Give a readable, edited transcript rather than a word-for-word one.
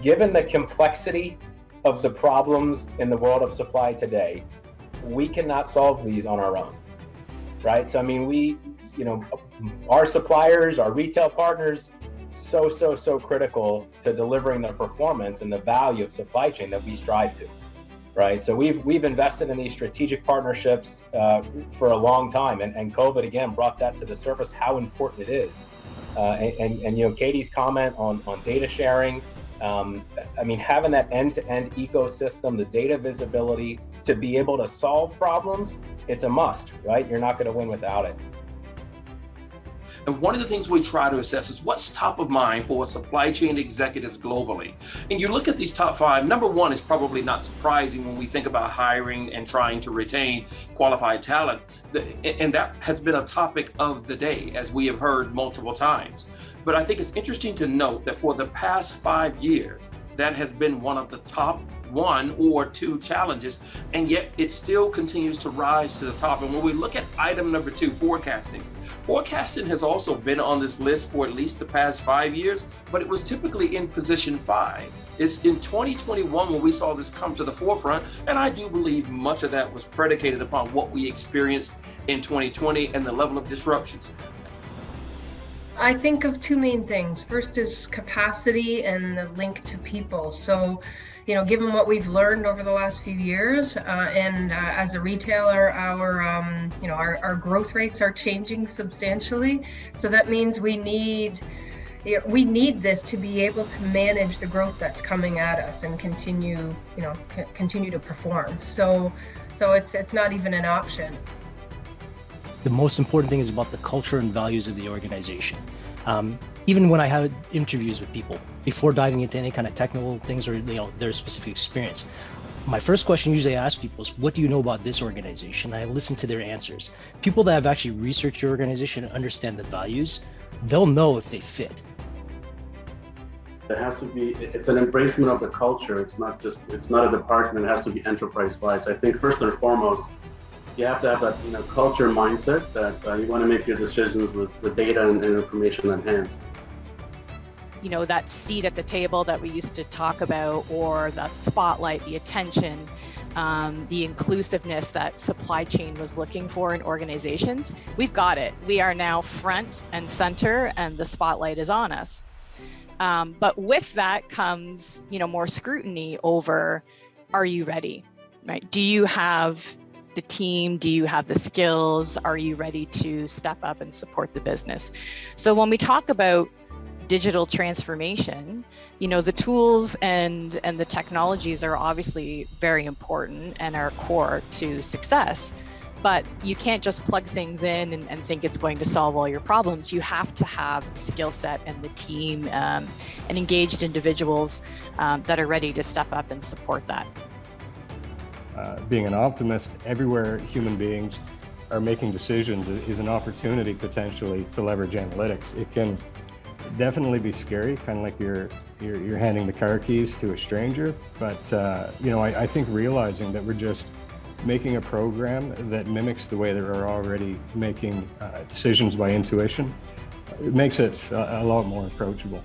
given the complexity of the problems in the world of supply today, we cannot solve these on our own, right? So, I mean, our suppliers, our retail partners, so critical to delivering the performance and the value of supply chain that we strive to, right? So we've invested in these strategic partnerships for a long time, and COVID again brought that to the surface how important it is. And Katie's comment on data sharing. I mean, having that end-to-end ecosystem, the data visibility to be able to solve problems, it's a must, right? You're not going to win without it. And one of the things we try to assess is what's top of mind for supply chain executives globally. And you look at these top 5, number 1 is probably not surprising when we think about hiring and trying to retain qualified talent. And that has been a topic of the day, as we have heard multiple times. But I think it's interesting to note that for the past 5 years, that has been one of the top 1 or 2 challenges, and yet it still continues to rise to the top. And when we look at item number 2, forecasting has also been on this list for at least the past 5 years, but it was typically in position 5. It's in 2021 when we saw this come to the forefront, and I do believe much of that was predicated upon what we experienced in 2020 and the level of disruptions. I think of 2 main things. First is capacity and the link to people. So, given what we've learned over the last few years, and as a retailer, our growth rates are changing substantially. So that means we need this to be able to manage the growth that's coming at us and continue to perform. So it's not even an option. The most important thing is about the culture and values of the organization. Even when I had interviews with people, before diving into any kind of technical things or their specific experience, my first question usually I ask people is, what do you know about this organization? I listen to their answers. People that have actually researched your organization and understand the values, they'll know if they fit. It has to be, it's an embracement of the culture. It's not a department, it has to be enterprise-wide. So I think first and foremost, you have to have that culture mindset that you want to make your decisions with data and information on hand. That seat at the table that we used to talk about, or the spotlight, the attention, the inclusiveness that supply chain was looking for in organizations, we've got it. We are now front and center, and the spotlight is on us. But with that comes, more scrutiny over, are you ready, right? Do you have the team? Do you have the skills? Are you ready to step up and support the business? So when we talk about digital transformation, the tools and the technologies are obviously very important and are core to success, but you can't just plug things in and think it's going to solve all your problems. You have to have the skill set and the team and engaged individuals that are ready to step up and support that. Being an optimist, everywhere human beings are making decisions is an opportunity potentially to leverage analytics. It can definitely be scary, kind of like you're handing the car keys to a stranger. But I think realizing that we're just making a program that mimics the way that we're already making decisions by intuition, it makes it a lot more approachable.